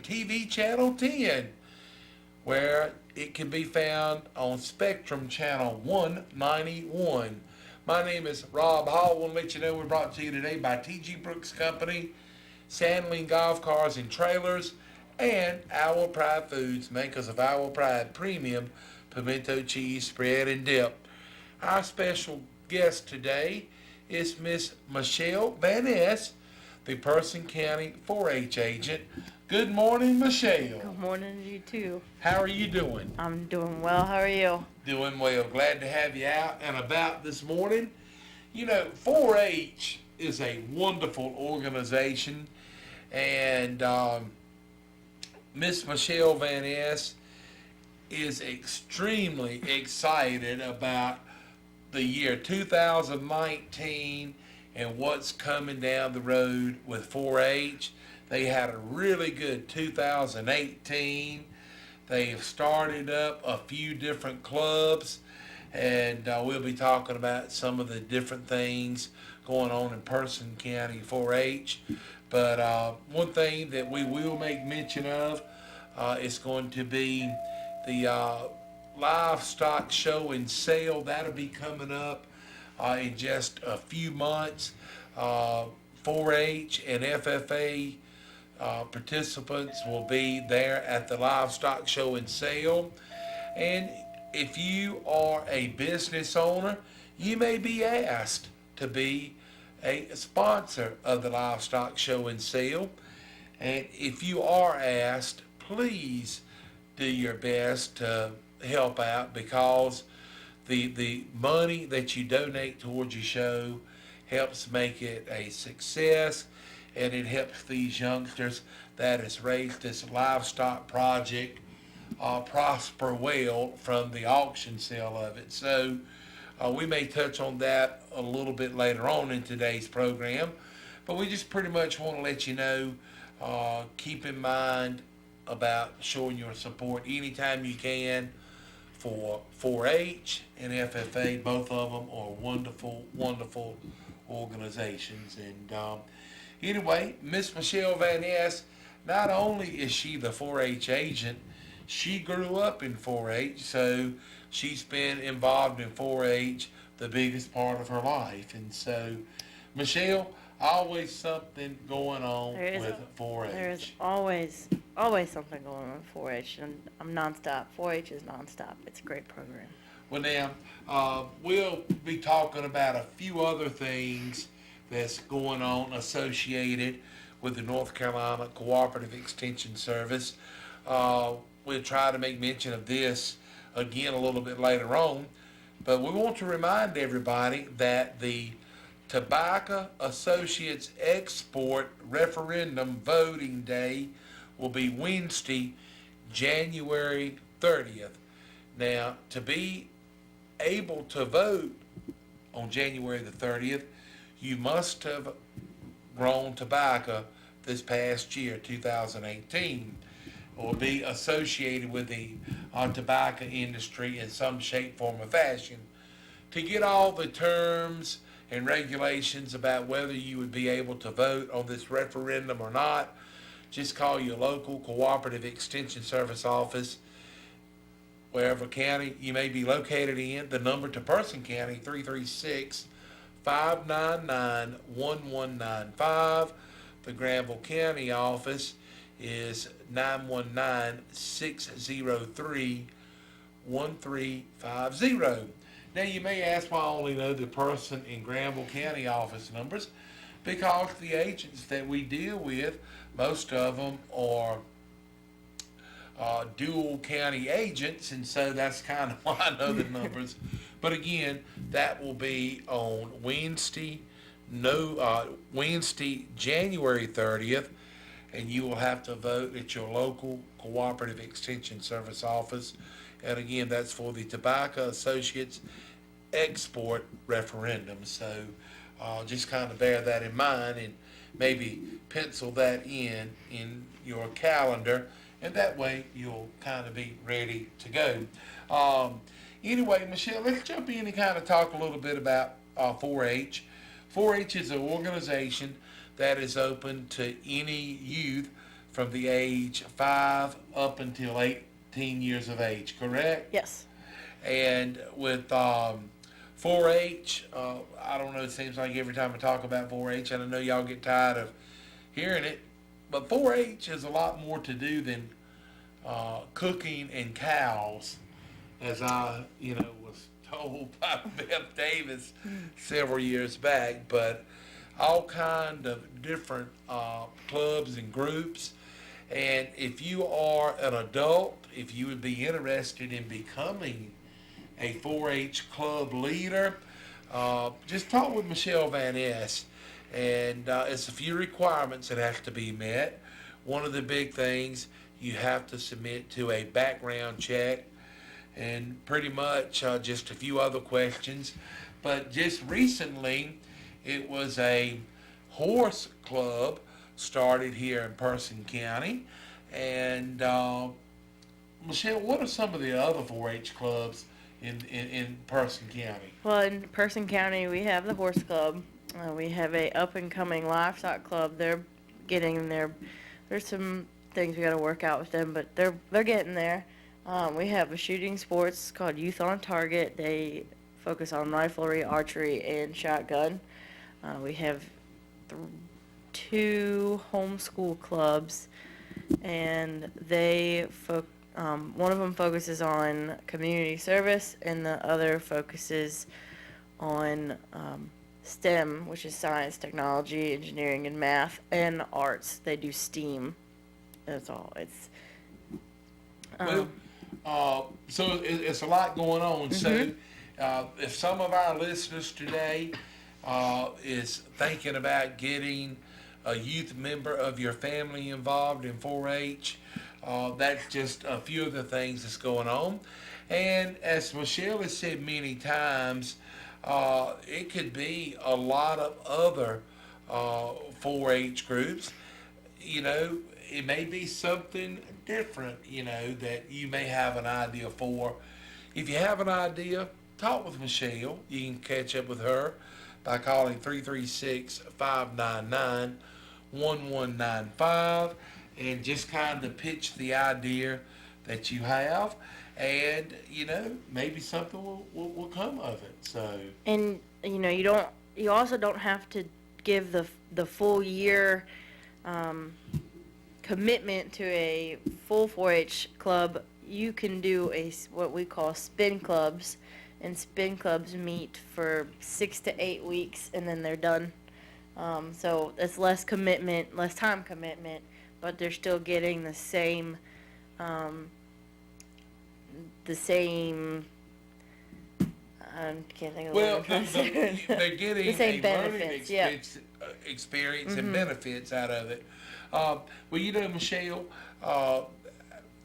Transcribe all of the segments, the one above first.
TV Channel 10, where it can be found on Spectrum Channel 191. My name is Rob Hall. I want to let you know we're brought to you today by T.G. Brooks Company, Sandling Golf Cars and Trailers, and Owl Pride Foods, makers of Owl Pride Premium Pimento Cheese Spread and Dip. Our special guest today is Miss Michelle Van Ness, the Person County 4-H agent. Good morning, Michelle. Good morning to you too. How are you doing? I'm doing well. How are you? Doing well. Glad to have you out and about this morning. You know, 4-H is a wonderful organization, and Miss Michelle Van Ness is extremely excited about the year 2019 and what's coming down the road with 4-H. They had a really good 2018. They've started up a few different clubs, and we'll be talking about some of the different things going on in Person County 4-H. But one thing that we will make mention of is going to be the livestock show and sale. That'll be coming up in just a few months. 4-H and FFA participants will be there at the livestock show and sale. And if you are a business owner, you may be asked to be a sponsor of the livestock show and sale. And if you are asked, please do your best to help out, because the money that you donate towards your show helps make it a success, and it helps these youngsters that has raised this livestock project prosper well from the auction sale of it. So we may touch on that a little bit later on in today's program, but we just pretty much want to let you know, keep in mind about showing your support anytime you can for 4-H and FFA. Both of them are wonderful, wonderful organizations. And anyway, Miss Michelle Van Ness, not only is she the 4-H agent, she grew up in 4-H, so she's been involved in 4-H the biggest part of her life. And so, Michelle, always something going on with 4-H. There's always something going on with 4-H, and I'm nonstop. 4-H is nonstop. It's a great program. Well, now, we'll be talking about a few other things that's going on associated with the North Carolina Cooperative Extension Service. We'll try to make mention of this again a little bit later on, but we want to remind everybody that the Tobacco Associates Export Referendum voting day will be Wednesday, January 30th. Now, to be able to vote on January the 30th, you must have grown tobacco this past year, 2018, or be associated with the tobacco industry in some shape, form, or fashion. To get all the terms and regulations about whether you would be able to vote on this referendum or not, just call your local Cooperative Extension Service office, wherever county you may be located in. The number to Person County, 336-599-1195. The Granville County office is 919-603-1350. Now, you may ask why I only know the Person in Granville County office numbers, because the agents that we deal with, most of them are dual county agents, and so that's kind of why I know the numbers. But again, that will be on Wednesday, January 30th, and you will have to vote at your local Cooperative Extension Service office. And again, that's for the Tobacco Associates Export Referendum. So just kind of bear that in mind and maybe pencil that in your calendar, and that way you'll kind of be ready to go. Anyway, Michelle, let's jump in and kind of talk a little bit about 4-H. 4-H is an organization that is open to any youth from the age 5 up until 18 years of age, correct? Yes. And with 4-H, I don't know, it seems like every time I talk about 4-H, and I know y'all get tired of hearing it, but 4-H is a lot more to do than cooking and cows, as I, was told by Beth Davis several years back. But all kind of different clubs and groups. And if you are an adult, if you would be interested in becoming a 4-H club leader, just talk with Michelle Van Ness. And it's a few requirements that have to be met. One of the big things, you have to submit to a background check, and pretty much just a few other questions. But just recently, it was a horse club started here in Person County. And Michelle, what are some of the other 4-H clubs in Person County? Well, in Person County, we have the horse club. We have a up and coming livestock club. They're getting there. There's some things we got to work out with them, but they're getting there. We have a shooting sports called Youth on Target. They focus on riflery, archery, and shotgun. We have 2 homeschool clubs, and one of them focuses on community service, and the other focuses on STEM, which is science, technology, engineering, and math, and arts. They do STEAM. That's all. It's so it's a lot going on. So if some of our listeners today is thinking about getting a youth member of your family involved in 4-H, that's just a few of the things that's going on. And as Michelle has said many times, it could be a lot of other 4-H groups. It may be something different, that you may have an idea for. If you have an idea, talk with Michelle. You can catch up with her by calling 336-599-1195 and just kind of pitch the idea that you have. And, maybe something will come of it. So. And, you also don't have to give the full year commitment to a full 4-H club. You can do what we call spin clubs, and spin clubs meet for 6 to 8 weeks, and then they're done. So it's less commitment, less time commitment, but they're still getting the same I can't think of the word I'm trying to say. They're getting the same a benefits, learning experience and benefits out of it. Well, Michelle,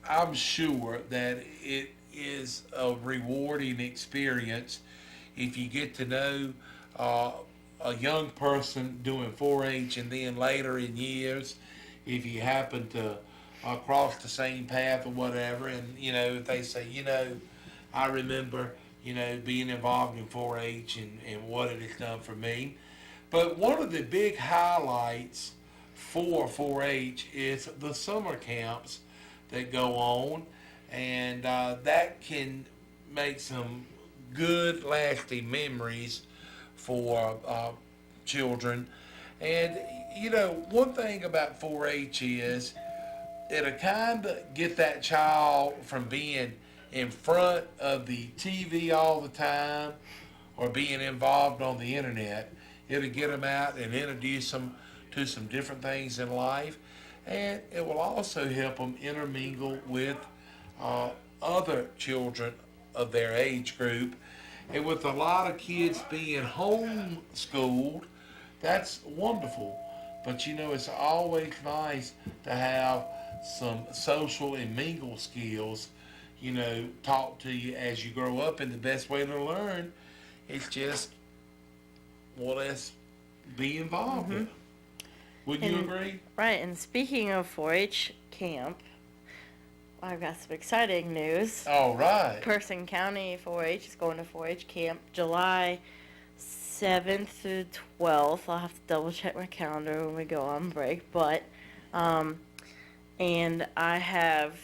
I'm sure that it is a rewarding experience if you get to know a young person doing 4-H, and then later in years, if you happen to cross the same path or whatever, and if they say, I remember being involved in 4-H and what it has done for me. But one of the big highlights for 4-H is the summer camps that go on, and that can make some good lasting memories for children. And one thing about 4-H is it'll kind of get that child from being in front of the TV all the time or being involved on the internet. It'll get them out and introduce them to some different things in life, and it will also help them intermingle with other children of their age group. And with a lot of kids being homeschooled, that's wonderful. But it's always nice to have some social and mingle skills, taught to you as you grow up. And the best way to learn is just more or less be involved with them. Would you agree? Right, and speaking of 4-H camp, I've got some exciting news. All right. Person County 4-H is going to 4-H camp July 7th through 12th. I'll have to double check my calendar when we go on break, but and I have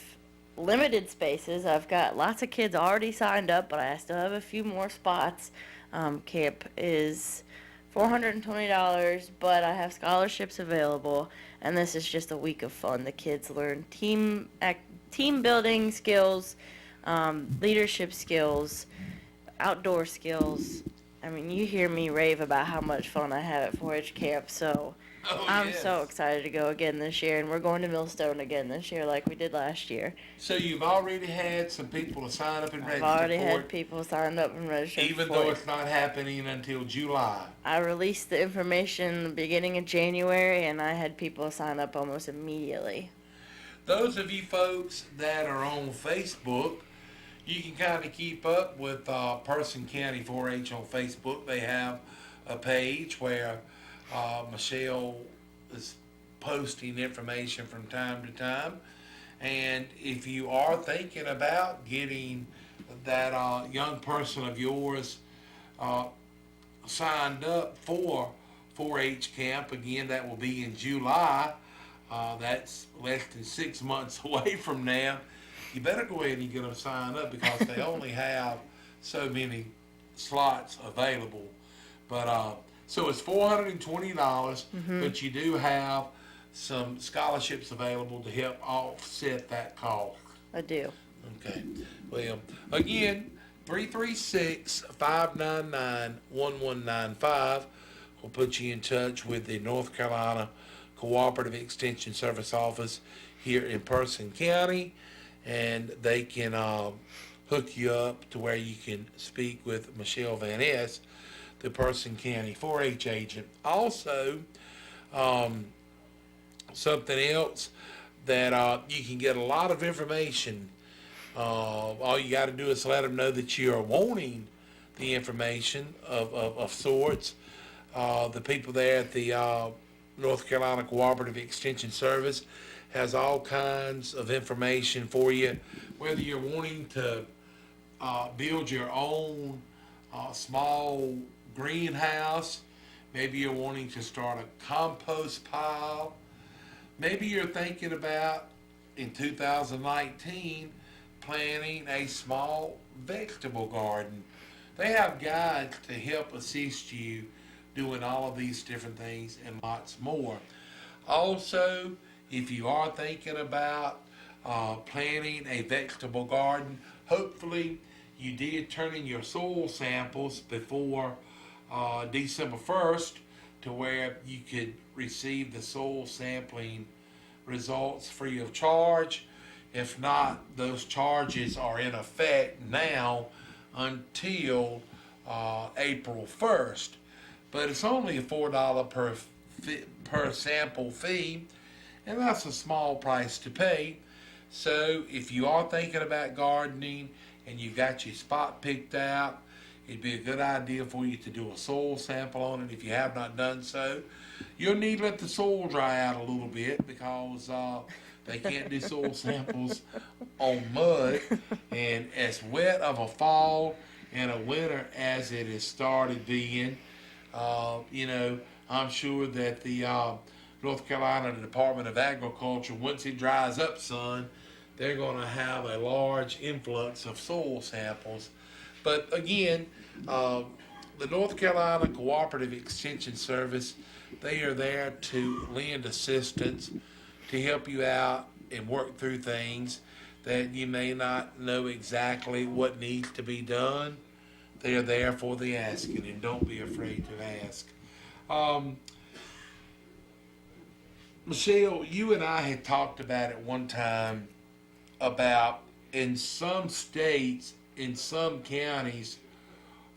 limited spaces. I've got lots of kids already signed up, but I still have a few more spots. Camp is $420, but I have scholarships available, and this is just a week of fun. The kids learn team building skills, leadership skills, outdoor skills. I mean, you hear me rave about how much fun I have at 4-H camp, so Oh, I'm yes. so excited to go again this year, and we're going to Millstone again this year like we did last year. So you've already had some people to sign up and I've register already for had it, people signed up and registered even for though it. it's not happening until July. I released the information the beginning of January, and I had people sign up almost immediately. Those of you folks that are on Facebook, you can kind of keep up with Person County 4-H on Facebook. They have a page where Michelle is posting information from time to time. And if you are thinking about getting that young person of yours signed up for 4-H camp, again, that will be in July. That's less than 6 months away from now. You better go ahead and get them signed up because they only have so many slots available. But so it's $420, but you do have some scholarships available to help offset that cost. I do. Okay. Well, again, 336-599-1195 will put you in touch with the North Carolina Cooperative Extension Service Office here in Person County, and they can hook you up to where you can speak with Michelle Van Ness, the Person County 4-H agent. Also, something else that you can get a lot of information. All you got to do is let them know that you are wanting the information of sorts. The people there at the North Carolina Cooperative Extension Service has all kinds of information for you, whether you're wanting to build your own small greenhouse, maybe you're wanting to start a compost pile, maybe you're thinking about in 2019 planting a small vegetable garden. They have guides to help assist you doing all of these different things and lots more. Also, if you are thinking about planting a vegetable garden, hopefully you did turn in your soil samples before December 1st to where you could receive the soil sampling results free of charge. If not, those charges are in effect now until April 1st. But it's only a $4 per sample fee, and that's a small price to pay. So if you are thinking about gardening and you've got your spot picked out, it'd be a good idea for you to do a soil sample on it if you have not done so. You'll need to let the soil dry out a little bit because they can't do soil samples on mud. And as wet of a fall and a winter as it has started being, I'm sure that the North Carolina Department of Agriculture, once it dries up, son, they're going to have a large influx of soil samples. But again, the North Carolina Cooperative Extension Service, they are there to lend assistance, to help you out and work through things that you may not know exactly what needs to be done. They are there for the asking, and don't be afraid to ask. Michelle, you and I had talked about it one time about in some states, in some counties,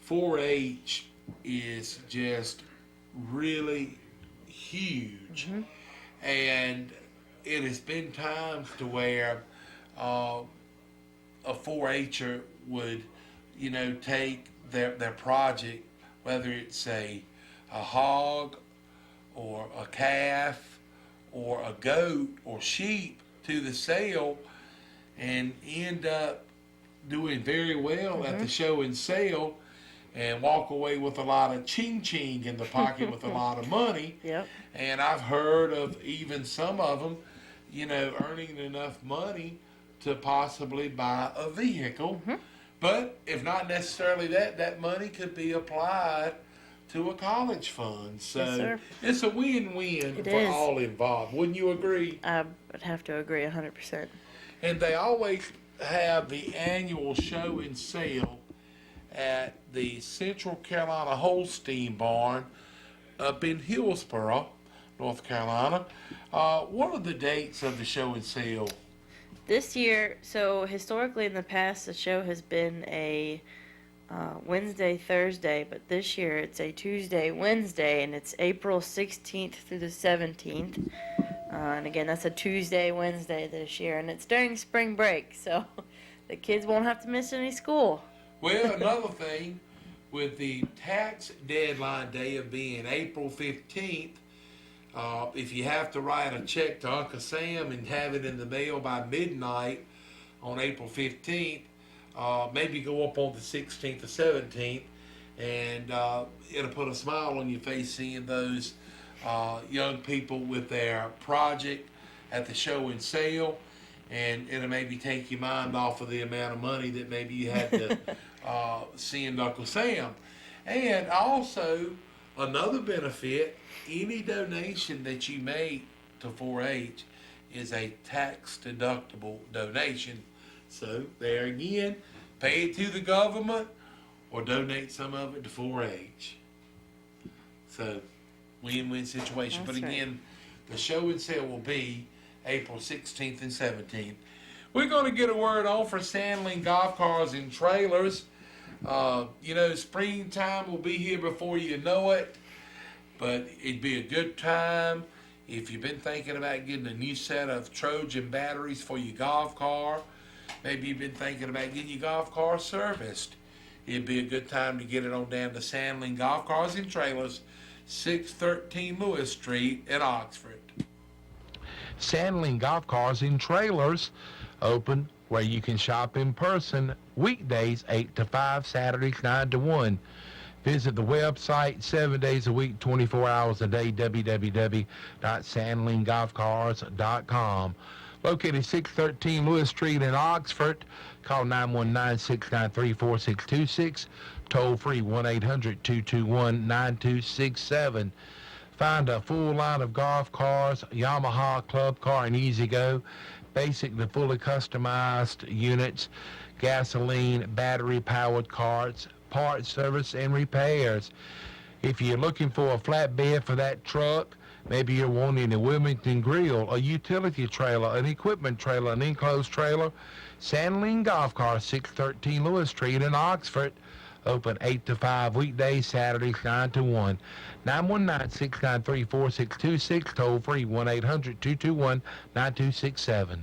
4-H is just really huge. And it has been times to where a 4-H'er would, take their project, whether it's a hog or a calf or a goat or sheep, to the sale and end up doing very well at the show and sale and walk away with a lot of ching in the pocket with a lot of money. Yep. And I've heard of even some of them earning enough money to possibly buy a vehicle. But if not necessarily that money could be applied to a college fund. So Yes, sir. it's a win-win It for is. all involved. Wouldn't you agree? I would have to agree 100%. And they always have the annual show and sale at the Central Carolina Holstein Barn up in Hillsboro, North Carolina. What are the dates of the show and sale? This year, so historically in the past, the show has been a Wednesday, Thursday, but this year it's a Tuesday, Wednesday, and it's April 16th through the 17th. And again, that's a Tuesday, Wednesday this year, and it's during spring break, so the kids won't have to miss any school. Well, another thing, with the tax deadline day of being April 15th, if you have to write a check to Uncle Sam and have it in the mail by midnight on April 15th, maybe go up on the 16th or 17th, and it'll put a smile on your face seeing those young people with their project at the show and sale, and it'll maybe take your mind off of the amount of money that maybe you had to send Uncle Sam. And also, another benefit, any donation that you make to 4-H is a tax-deductible donation. So, there again, pay it to the government or donate some of it to 4-H. So, win-win situation. That's but right. again, the show and sale will be April 16th and 17th. We're going to get a word on for Sandling Golf Cars and Trailers. Springtime will be here before you know it. But it'd be a good time if you've been thinking about getting a new set of Trojan batteries for your golf car. Maybe you've been thinking about getting your golf car serviced. It'd be a good time to get it on down to Sandling Golf Cars and Trailers, 613 Lewis Street in Oxford. Sandling Golf Cars and Trailers, open where you can shop in person weekdays 8 to 5, Saturdays 9 to 1. Visit the website 7 days a week, 24 hours a day, www.sandlinggolfcars.com. Located 613 Lewis Street in Oxford. Call 919-693-4626. Toll free 1-800-221-9267. Find a full line of golf cars, Yamaha, Club Car, and E-Z-Go. Basic to fully customized units, gasoline, battery-powered carts, parts, service, and repairs. If you're looking for a flatbed for that truck, maybe you're wanting a Wilmington grill, a utility trailer, an equipment trailer, an enclosed trailer, Sandling Golf Car, 613 Lewis Street in Oxford. Open 8 to 5 weekdays, Saturdays 9 to 1. 919-693-4626. Toll free 1-800-221-9267.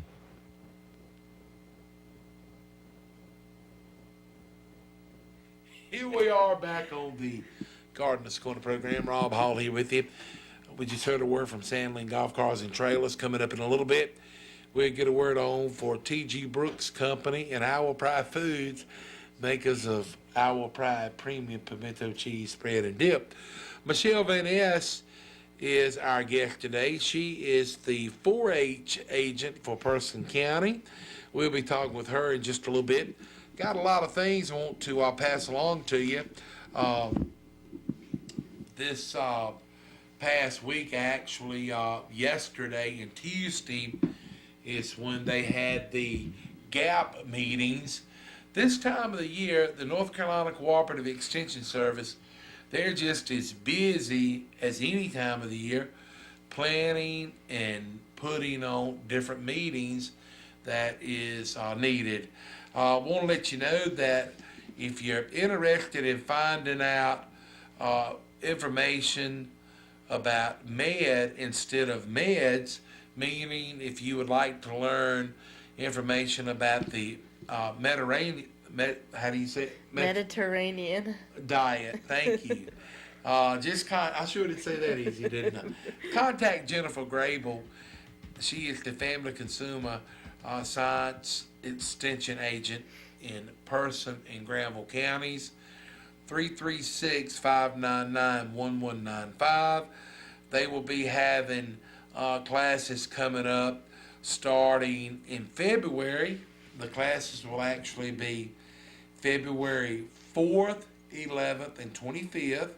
Here we are back on the Gardener's Corner program. Rob Hall here with you. We just heard a word from Sandling Golf Cars and Trailers. Coming up in a little bit, we'll get a word on for T.G. Brooks Company and Our Pride Foods, makers of Our Pride Premium Pimento Cheese Spread and Dip. Michelle Van Ness is our guest today. She is the 4-H agent for Person County. We'll be talking with her in just a little bit. Got a lot of things I want to pass along to you. This past week, actually, yesterday and Tuesday is when they had the GAP meetings. This time of the year, the North Carolina Cooperative Extension Service, they're just as busy as any time of the year planning and putting on different meetings that is needed. I want to let you know that if you're interested in finding out information about med instead of meds, meaning if you would like to learn information about the Mediterranean diet. Thank you. I sure didn't say that easy, didn't I? Contact Jennifer Grable. She is the Family Consumer Science Extension Agent in Person and Granville counties. 336-599-1195. They will be having classes coming up Starting in February, the classes will actually be February 4th, 11th, and 25th.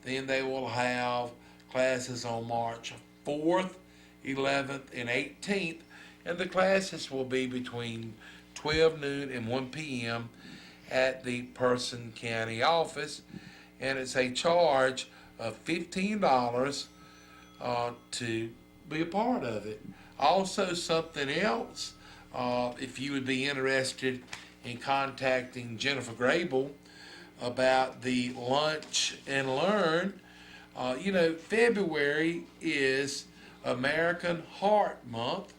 Then they will have classes on March 4th, 11th, and 18th. And the classes will be between 12 noon and 1 p.m. at the Person County office. And it's a charge of $15 to be a part of it. Also, something else, if you would be interested in contacting Jennifer Grable about the Lunch and Learn, February is American Heart Month,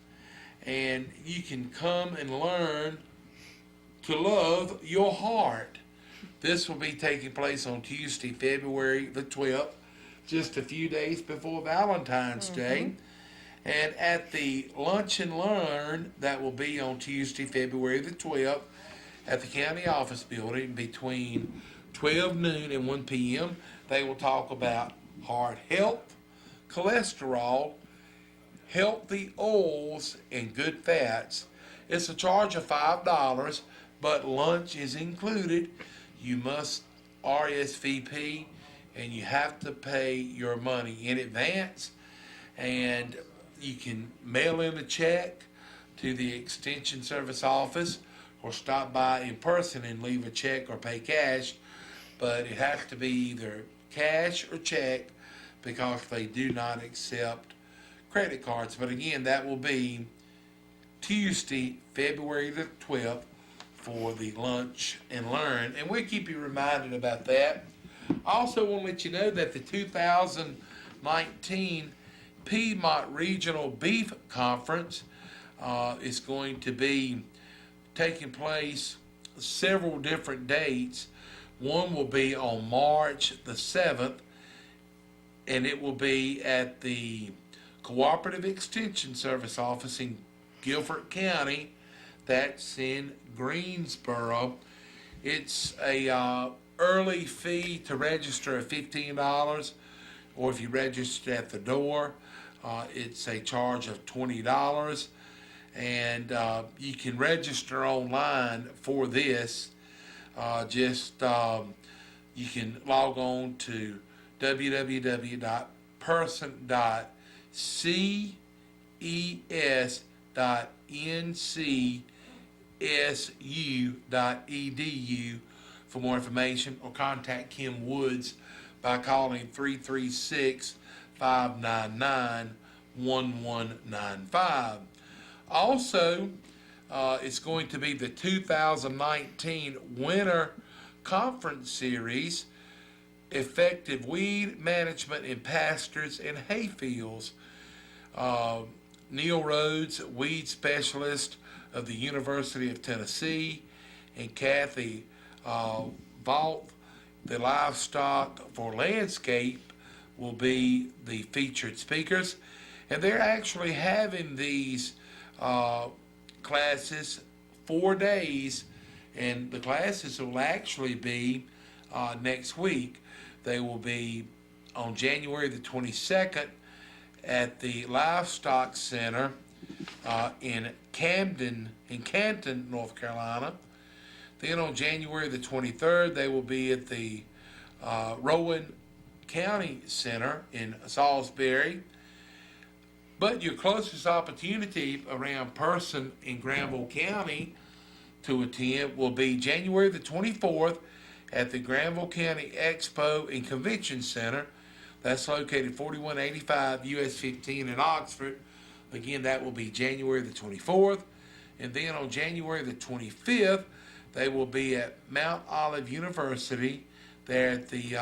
and you can come and learn to love your heart. This will be taking place on Tuesday, February the 12th, just a few days before Valentine's Day. And at the Lunch and Learn, that will be on Tuesday, February the 12th, at the county office building between 12 noon and 1 p.m., they will talk about heart health, cholesterol, healthy oils, and good fats. It's a charge of $5, but lunch is included. You must RSVP, and you have to pay your money in advance. And you can mail in a check to the Extension Service office or stop by in person and leave a check or pay cash, but it has to be either cash or check because they do not accept credit cards. But again, that will be Tuesday, February the 12th for the Lunch and Learn, and we'll keep you reminded about that. I also want to let you know that the 2019 Piedmont Regional Beef Conference is going to be taking place several different dates. One will be on March the 7th, and it will be at the Cooperative Extension Service office in Guilford County. That's in Greensboro. It's a early fee to register of $15, or if you register at the door, it's a charge of $20. And you can register online for this. You can log on to www.person.ces.ncsu.edu for more information, or contact Kim Woods by calling 336-599-1195. Also, it's going to be the 2019 Winter Conference Series, Effective Weed Management in Pastures and Hayfields. Neil Rhodes, weed specialist of the University of Tennessee, and Kathy Vault, the livestock for landscape, will be the featured speakers. And they're actually having these classes 4 days, and the classes will actually be next week. They will be on January the 22nd at the Livestock Center in Canton, North Carolina. Then on January the 23rd, they will be at the Rowan County Center in Salisbury. But your closest opportunity around Person in Granville County to attend will be January the 24th at the Granville County Expo and Convention Center. That's located 4185 US 15 in Oxford. Again, that will be January the 24th. And then on January the 25th, they will be at Mount Olive University there at the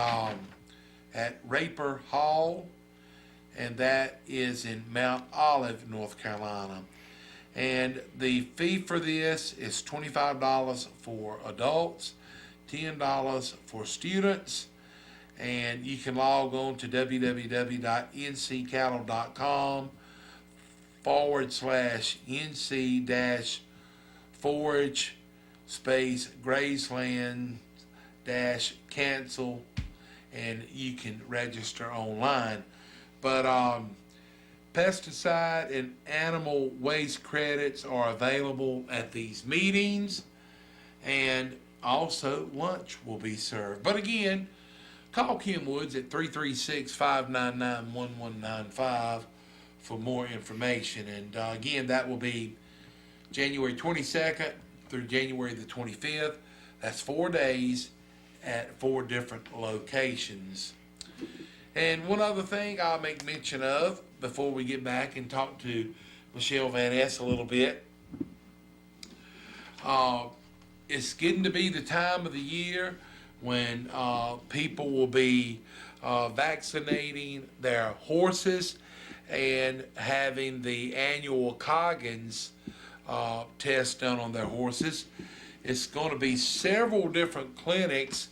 at Raper Hall, and that is in Mount Olive, North Carolina. And the fee for this is $25 for adults, $10 for students, and you can log on to www.nc-cattle.com/NC-forage Graceland-cancel, and you can register online. But pesticide and animal waste credits are available at these meetings, and also lunch will be served. But again, call Kim Woods at 336-599-1195 for more information. And again, that will be January 22nd through January the 25th. That's 4 days at 4 different locations. And one other thing I'll make mention of before we get back and talk to Michelle Van Ness a little bit. It's getting to be the time of the year when people will be vaccinating their horses and having the annual Coggins test done on their horses. It's going to be several different clinics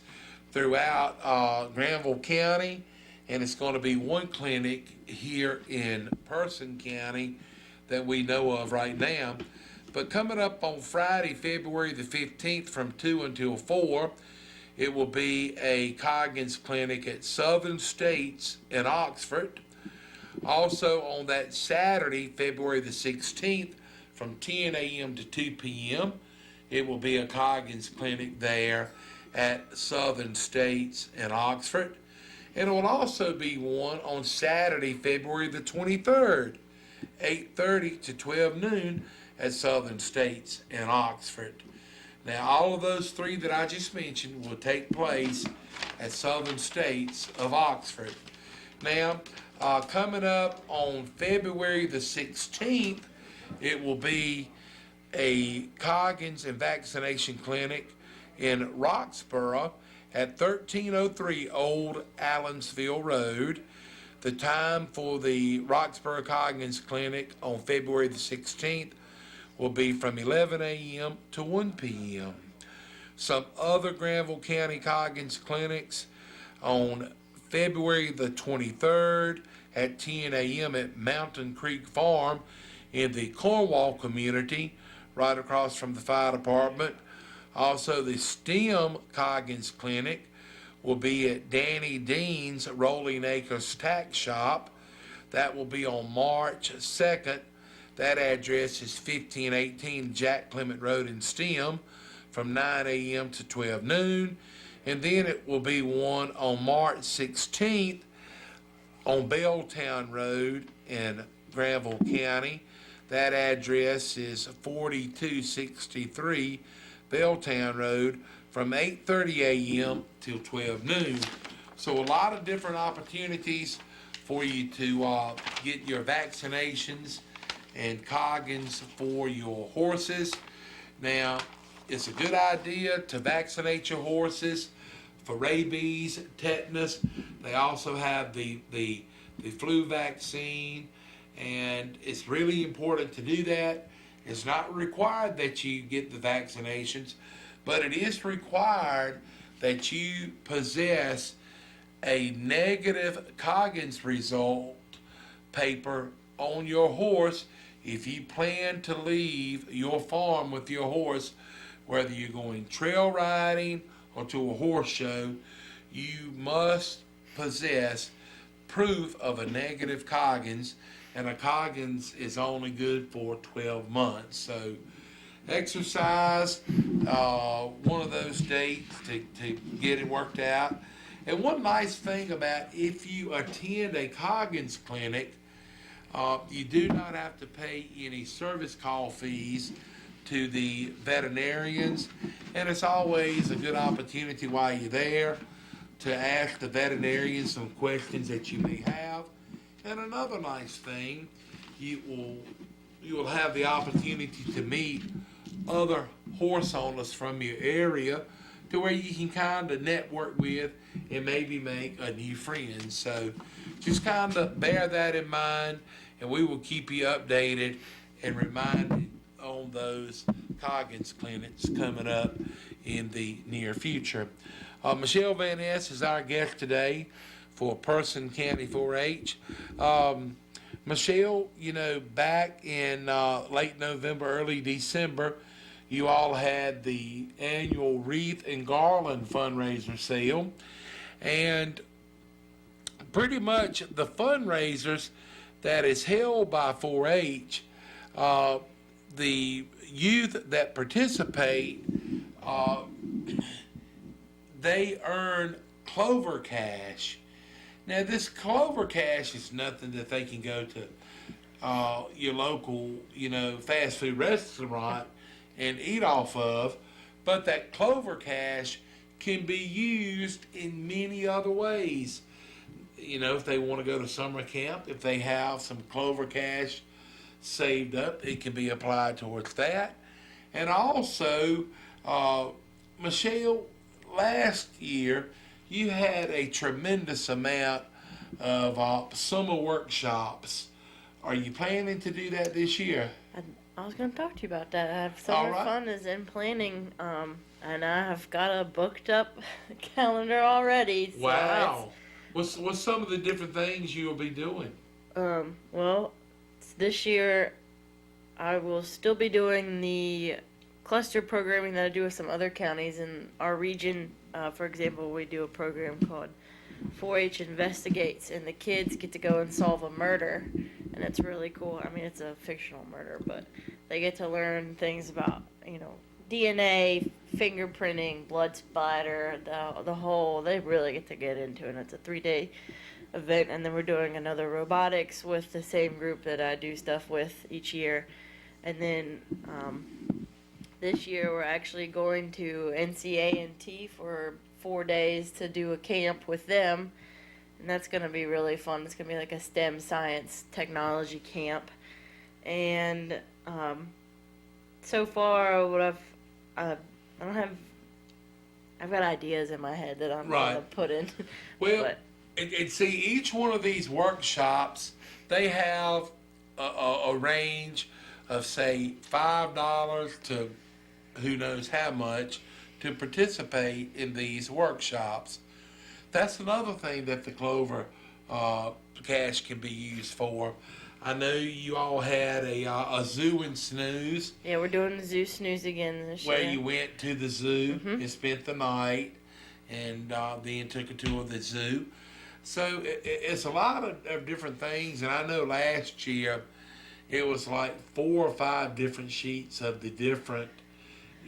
throughout Granville County, and it's going to be one clinic here in Person County that we know of right now. But coming up on Friday, February the 15th from 2 until 4, it will be a Coggins clinic at Southern States in Oxford. Also on that Saturday, February the 16th, from 10 a.m. to 2 p.m., it will be a Coggins clinic there at Southern States in Oxford. And it will also be one on Saturday, February the 23rd, 8:30 to 12 noon at Southern States in Oxford. Now, all of those 3 that I just mentioned will take place at Southern States of Oxford. Now, coming up on February the 16th, it will be a Coggins and vaccination clinic in Roxborough at 1303 Old Allensville Road. The time for the Roxborough Coggins Clinic on February the 16th will be from 11 a.m. to 1 p.m. Some other Granville County Coggins clinics on February the 23rd at 10 a.m. at Mountain Creek Farm in the Cornwall community, right across from the fire department. Also, the STEM Coggins Clinic will be at Danny Dean's Rolling Acres Tack Shop. That will be on March 2nd. That address is 1518 Jack Clement Road in STEM from 9 a.m. to 12 noon. And then it will be one on March 16th on Belltown Road in Granville County. That address is 4263 Belltown Road from 8:30 a.m. till 12 noon. So a lot of different opportunities for you to get your vaccinations and Coggins for your horses. Now, it's a good idea to vaccinate your horses for rabies, tetanus. They also have the flu vaccine, and it's really important to do that. It's not required that you get the vaccinations, but it is required that you possess a negative Coggins result paper on your horse if you plan to leave your farm with your horse, whether you're going trail riding or to a horse show. You must possess proof of a negative Coggins, and a Coggins is only good for 12 months. So exercise one of those dates to get it worked out. And one nice thing about if you attend a Coggins clinic, you do not have to pay any service call fees to the veterinarians, and it's always a good opportunity while you're there to ask the veterinarian some questions that you may have. And another nice thing, you will have the opportunity to meet other horse owners from your area to where you can kind of network with and maybe make a new friend. So just kind of bear that in mind, and we will keep you updated and reminded on those Coggins clinics coming up in the near future. Michelle Van Ness is our guest today for Person County 4-H. Michelle, you know, back in late November, early December, you all had the annual Wreath and Garland fundraiser sale, and pretty much the fundraisers that is held by 4-H. The youth that participate, they earn Clover Cash. Now, this Clover Cash is nothing that they can go to your local, fast food restaurant and eat off of, but that Clover Cash can be used in many other ways. If they want to go to summer camp, if they have some Clover Cash saved up, it can be applied towards that. And also, Michelle, last year you had a tremendous amount of summer workshops. Are you planning to do that this year? I was going to talk to you about that. I have All summer right. fun is in planning, and I have got a booked up calendar already. So Wow. What's some of the different things you will be doing? Well, this year I will still be doing the cluster programming that I do with some other counties in our region. For example, we do a program called 4-H Investigates, and the kids get to go and solve a murder, and it's really cool. I mean, it's a fictional murder, but they get to learn things about, DNA, fingerprinting, blood splatter, the whole. They really get to get into it. And it's a 3-day event, and then we're doing another robotics with the same group that I do stuff with each year. And then this year we're actually going to NCA&T for 4 days to do a camp with them, and that's going to be really fun. It's going to be like a STEM science technology camp. And so far what I've got ideas in my head that I'm Right. going to put in. Well, But and see, each one of these workshops, they have a range of, say, $5 to who knows how much to participate in these workshops. That's another thing that the Clover Cash can be used for. I know you all had a zoo and snooze yeah, we're doing the Zoo Snooze again this where year. you went to the zoo and spent the night and then took a tour of the zoo. So it's a lot of different things. And I know last year it was like 4 or 5 different sheets of the different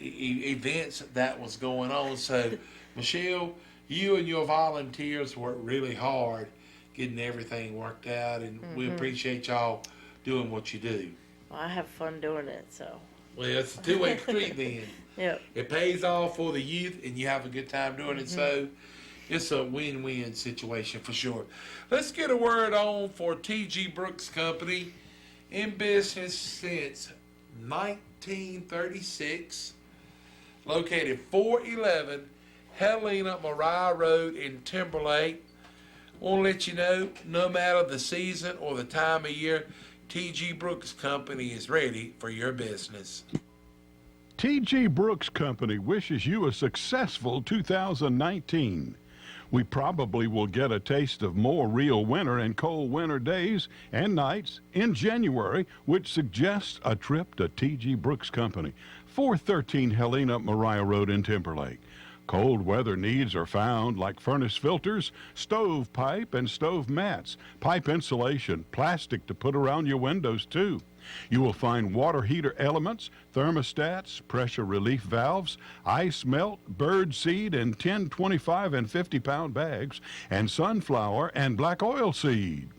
events that was going on. So, Michelle, you and your volunteers worked really hard getting everything worked out, and we appreciate y'all doing what you do. Well, I have fun doing it, so. Well, it's a two-way street then. Yep. It pays off for the youth, and you have a good time doing it. So it's a win-win situation for sure. Let's get a word on for T.G. Brooks Company, in business since 1936, located 411 Helena Mariah Road in Timberlake. Want to let you know, no matter the season or the time of year, T.G. Brooks Company is ready for your business. T.G. Brooks Company wishes you a successful 2019. We probably will get a taste of more real winter and cold winter days and nights in January, which suggests a trip to T.G. Brooks Company, 413 Helena Mariah Road in Timberlake. Cold weather needs are found like furnace filters, stove pipe, and stove mats, pipe insulation, plastic to put around your windows too. You will find water heater elements, thermostats, pressure relief valves, ice melt, bird seed in 10, 25, and 50-pound bags, and sunflower and black oil seed.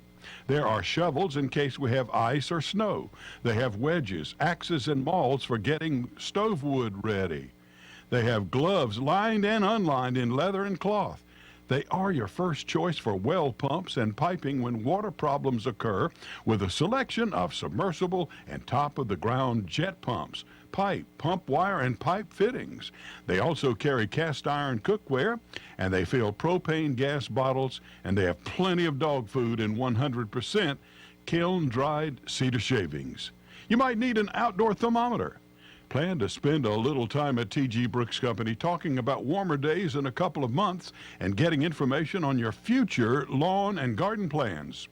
There are shovels in case we have ice or snow. They have wedges, axes, and mauls for getting stove wood ready. They have gloves lined and unlined in leather and cloth. They are your first choice for well pumps and piping when water problems occur, with a selection of submersible and top-of-the-ground jet pumps, pipe, pump wire, and pipe fittings. They also carry cast iron cookware, and they fill propane gas bottles, and they have plenty of dog food in 100% kiln-dried cedar shavings. You might need an outdoor thermometer. Plan to spend a little time at T.G. Brooks Company talking about warmer days in a couple of months and getting information on your future lawn and garden plans.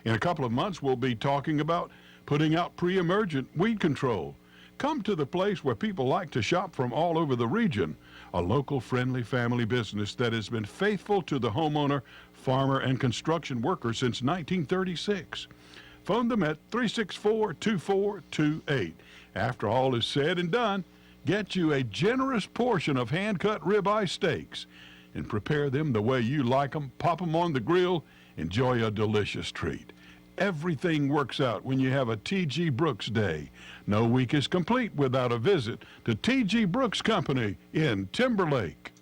In a couple of months, we'll be talking about putting out pre-emergent weed control. Come to the place where people like to shop from all over the region, a local friendly family business that has been faithful to the homeowner, farmer, and construction worker since 1936. Phone them at 364-2428. After all is said and done, get you a generous portion of hand-cut ribeye steaks and prepare them the way you like them. Pop them on the grill. Enjoy a delicious treat. Everything works out when you have a T.G. Brooks Day. No week is complete without a visit to T.G. Brooks Company in Timberlake.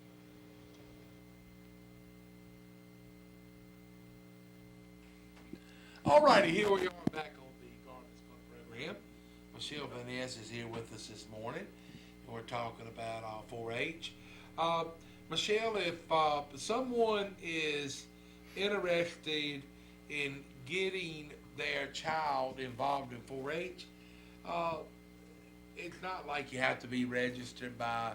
All righty, here we are back on the Gardeners Club program. Michelle Van Ness is here with us this morning, and we're talking about 4-H. Michelle, if someone is interested in getting their child involved in 4-H, it's not like you have to be registered by,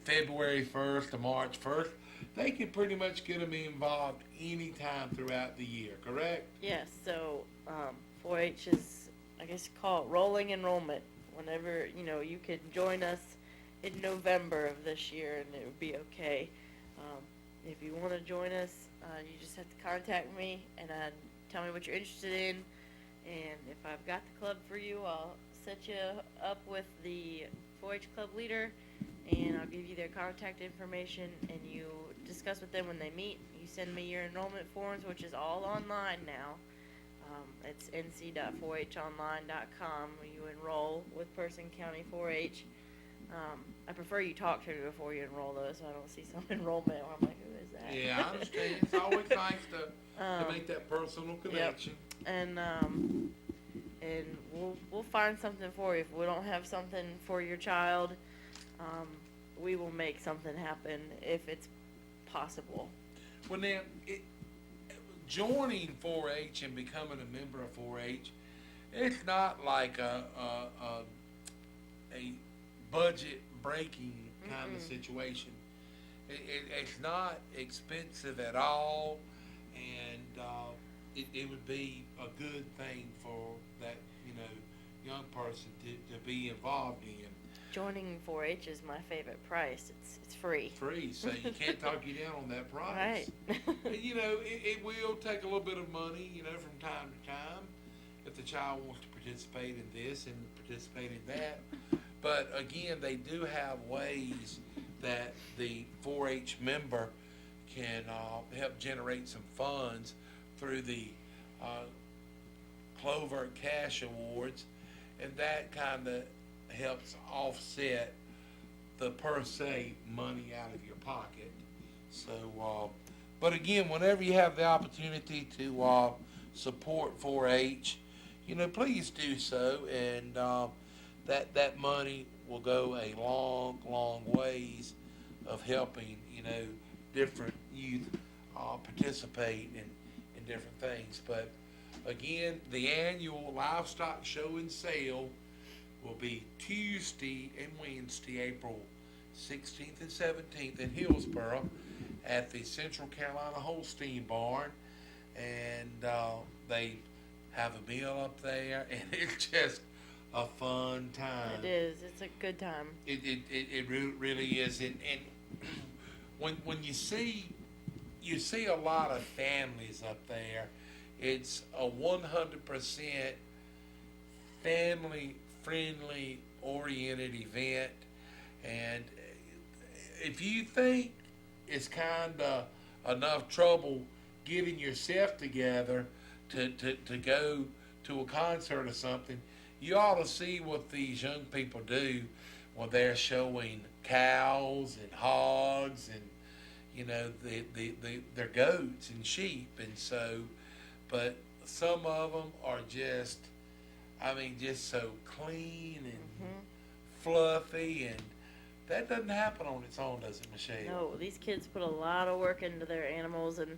February 1st to March 1st. They can pretty much get them involved anytime throughout the year, correct? Yes, so 4-H is, I guess you call it rolling enrollment. Whenever, you can join us in November of this year and it would be okay. If you want to join us, you just have to contact me and tell me what you're interested in. And if I've got the club for you, I'll set you up with the 4-H club leader and I'll give you their contact information and you discuss with them when they meet. You send me your enrollment forms, which is all online now. It's nc.4honline.com where you enroll with Person County 4-H. I prefer you talk to me before you enroll though, so I don't see some enrollment where I'm like, who is that? Yeah, I understand. It's always nice to make that personal connection. And we'll find something for you. If we don't have something for your child, we will make something happen if it's possible. Well, now, joining 4-H and becoming a member of 4-H, it's not like a budget breaking kind of situation. It's not expensive at all, and it would be a good thing for that young person to be involved in. Joining 4-H is my favorite price. It's free. Free, so you can't talk you down on that price. Right. And, it will take a little bit of money, from time to time, if the child wants to participate in this and participate in that. But again, they do have ways that the 4-H member can help generate some funds through the Clover Cash Awards, and that kind of helps offset the per se money out of your pocket. So, but again, whenever you have the opportunity to support 4-H, please do so, and that money will go a long ways of helping different youth participate in different things. But again, the annual livestock show and sale will be Tuesday and Wednesday, April 16th and 17th in Hillsboro at the Central Carolina Holstein Barn, and they have a meal up there, and it's just a fun time. It is. It's a good time. It really is, and when you see a lot of families up there, it's a 100% family friendly oriented event, and if you think it's kind of enough trouble getting yourself together to go to a concert or something, you ought to see what these young people do when they're showing cows and hogs and their goats and sheep. And so, but some of them are just so clean and fluffy, and that doesn't happen on its own, does it, Michelle? No, these kids put a lot of work into their animals, and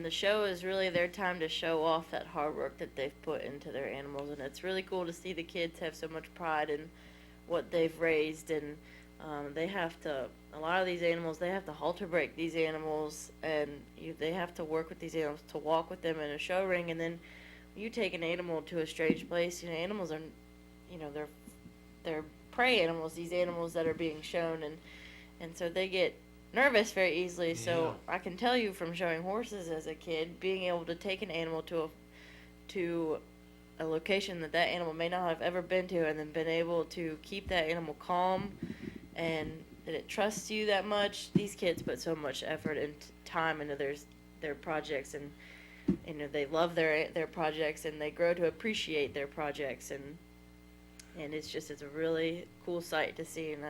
the show is really their time to show off that hard work that they've put into their animals, and it's really cool to see the kids have so much pride in what they've raised, and a lot of these animals, they have to halter break these animals, and they have to work with these animals to walk with them in a show ring, and then you take an animal to a strange place, animals are, they're prey animals, these animals that are being shown, and so they get nervous very easily. So I can tell you from showing horses as a kid, being able to take an animal to to a location that that animal may not have ever been to, and then been able to keep that animal calm and that it trusts you that much. These kids put so much effort and time into their projects, and you know, they love their projects, and they grow to appreciate their projects, and it's a really cool sight to see. And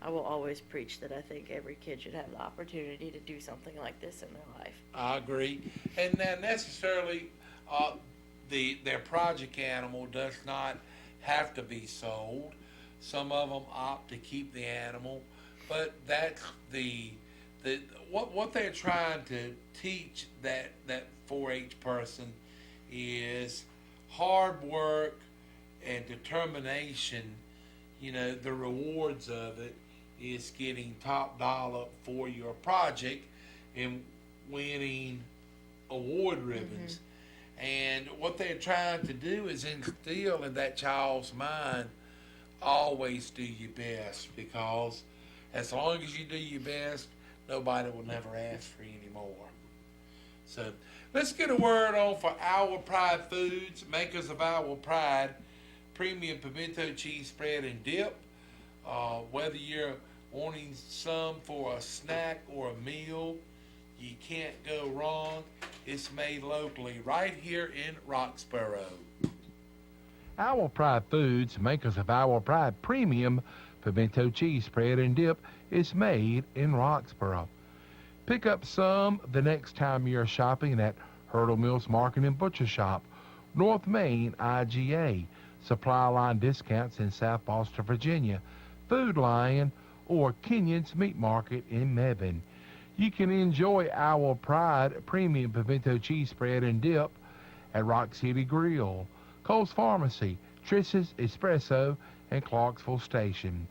I will always preach that I think every kid should have the opportunity to do something like this in their life. I agree. And not necessarily their project animal does not have to be sold. Some of them opt to keep the animal, but that's what they're trying to teach that 4-H person is hard work and determination. You know, the rewards of it is getting top dollar for your project and winning award ribbons. And what they're trying to do is instill in that child's mind, always do your best, because as long as you do your best, nobody will never ask for any more. So let's get a word on for Our Pride Foods, makers of Our Pride premium pimento cheese spread and dip. Whether you're wanting some for a snack or a meal, you can't go wrong. It's made locally right here in Roxborough. Our Pride Foods, makers of Our Pride Premium Pimento Cheese Spread and Dip, is made in Roxborough. Pick up some the next time you're shopping at Hurdle Mills Market and Butcher Shop, North Main IGA, Supply Line Discounts in South Boston, Virginia, Food Lion, or Kenyon's Meat Market in Mebane. You can enjoy Our Pride Premium Pimento Cheese Spread and Dip at Rock City Grill, Cole's Pharmacy, Triss's Espresso, and Clarksville Station.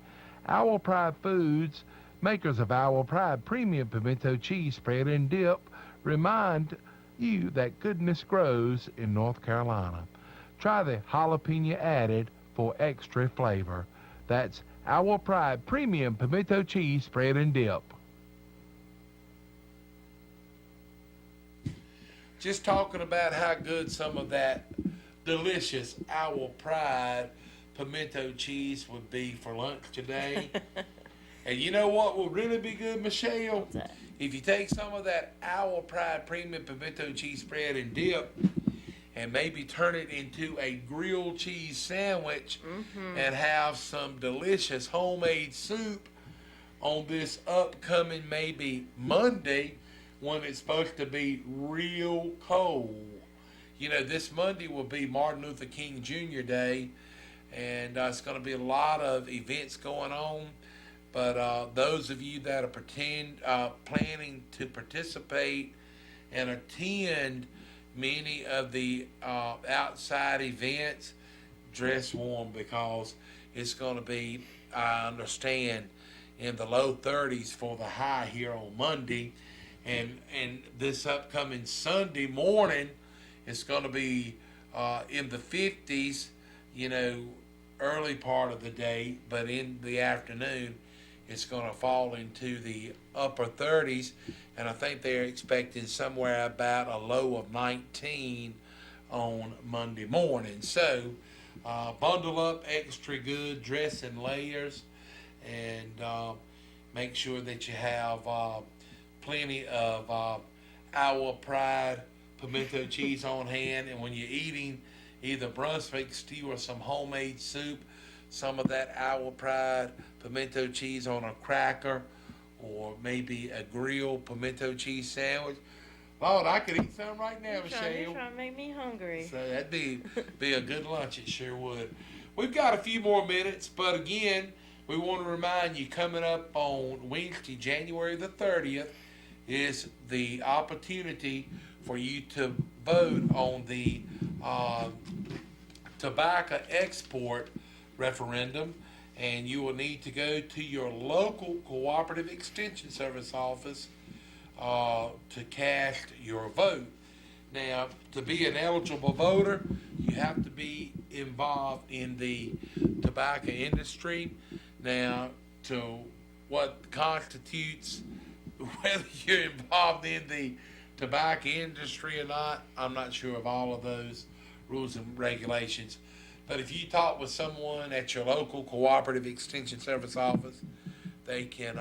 Our Pride Foods, makers of Our Pride Premium Pimento Cheese Spread and Dip, remind you that goodness grows in North Carolina. Try the jalapeno added for extra flavor. That's Our Pride Premium Pimento Cheese Spread and Dip. Just talking about how good some of that delicious Our Pride pimento cheese would be for lunch today. And you know what will really be good, Michelle? What's that? If you take some of that Our Pride premium pimento cheese spread and dip and maybe turn it into a grilled cheese sandwich and have some delicious homemade soup on this upcoming maybe Monday when it's supposed to be real cold. You know, this Monday will be Martin Luther King Jr. Day, and it's going to be a lot of events going on. But those of you that are planning to participate and attend many of the outside events, dress warm, because it's going to be, I understand, in the low 30s for the high here on Monday. And this upcoming Sunday morning, it's going to be in the 50s, you know, early part of the day, but in the afternoon, it's going to fall into the upper 30s, and I think they're expecting somewhere about a low of 19 on Monday morning. So bundle up extra good, dress in layers, and make sure that you have plenty of Our Pride pimento cheese on hand. And when you're eating either Brunswick stew or some homemade soup, some of that Our Pride pimento cheese on a cracker, or maybe a grilled pimento cheese sandwich. Lord, I could eat some right now, Michelle. You're trying to make me hungry. So that'd be a good lunch, it sure would. We've got a few more minutes, but again, we want to remind you, coming up on Wednesday, January the 30th, is the opportunity for you to vote on the tobacco export referendum, and you will need to go to your local cooperative extension service office to cast your vote. Now, to be an eligible voter, you have to be involved in the tobacco industry. Now, to what constitutes whether you're involved in the tobacco industry or not. I'm not sure of all of those rules and regulations. But if you talk with someone at your local cooperative extension service office, they can,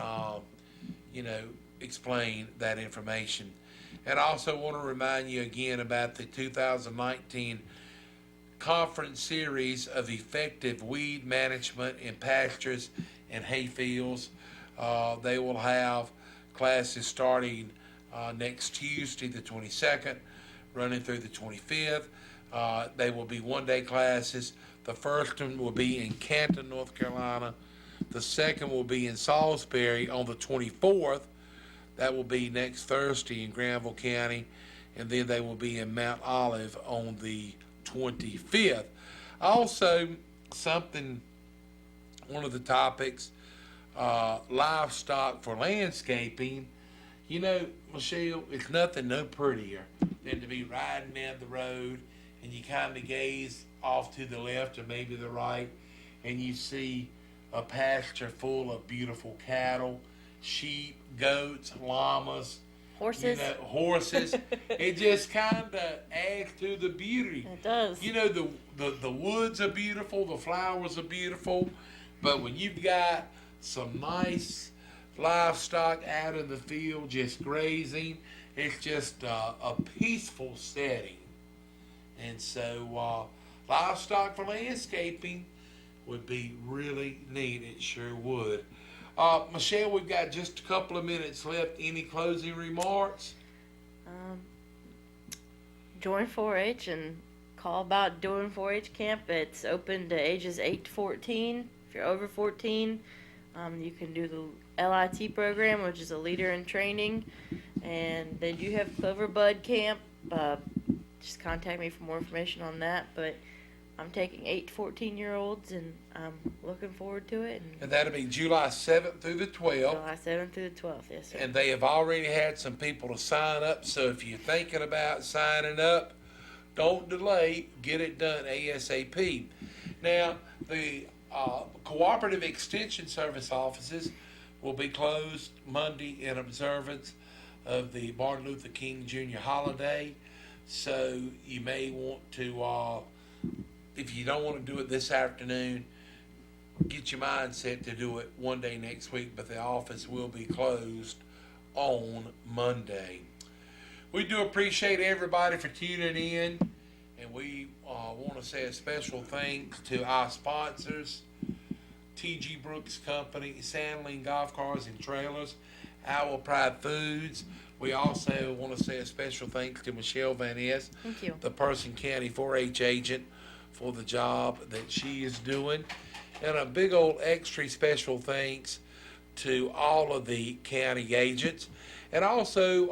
explain that information. And I also want to remind you again about the 2019 conference series of effective weed management in pastures and hayfields. They will have classes starting next Tuesday, the 22nd, running through the 25th. They will be one-day classes. The first one will be in Canton, North Carolina. The second will be in Salisbury on the 24th. That will be next Thursday in Granville County. And then they will be in Mount Olive on the 25th. Also, one of the topics, livestock for landscaping. You know, Michelle, it's nothing no prettier than to be riding down the road and you kind of gaze off to the left or maybe the right and you see a pasture full of beautiful cattle, sheep, goats, llamas, Horses. Horses. It just kind of adds to the beauty. It does. The woods are beautiful, the flowers are beautiful, but when you've got some nice livestock out in the field just grazing, it's just a peaceful setting. And so livestock for landscaping would be really neat. It sure would. Michelle, we've got just a couple of minutes left. Any closing remarks? Join 4-H and call about doing 4-H camp. It's open to ages 8 to 14. If you're over 14, you can do the LIT program, which is a leader in training. And they do have Clover Bud Camp. Just contact me for more information on that. But I'm taking 8 to 14-year-olds, and I'm looking forward to it. And that'll be July 7th through the 12th. July 7th through the 12th, yes, sir. And they have already had some people to sign up. So if you're thinking about signing up, don't delay. Get it done ASAP. Now, the Cooperative Extension Service offices will be closed Monday in observance of the Martin Luther King Jr. holiday. So you may want to, if you don't want to do it this afternoon, get your mindset to do it one day next week, but the office will be closed on Monday. We do appreciate everybody for tuning in, and we want to say a special thanks to our sponsors, T.G. Brooks Company, Sandling Golf Cars and Trailers, Owl Pride Foods. We also want to say a special thanks to Michelle Van Ness, Thank you. the Person County 4-H agent, for the job that she is doing. And a big old extra special thanks to all of the county agents. And also,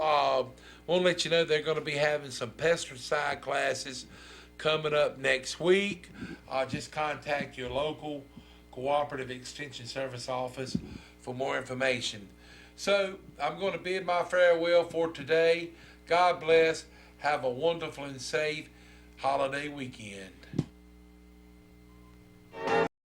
want to let you know they're going to be having some pesticide classes coming up next week. Just contact your local Cooperative Extension Service office for more information. So I'm going to bid my farewell for today. God bless. Have a wonderful and safe holiday weekend.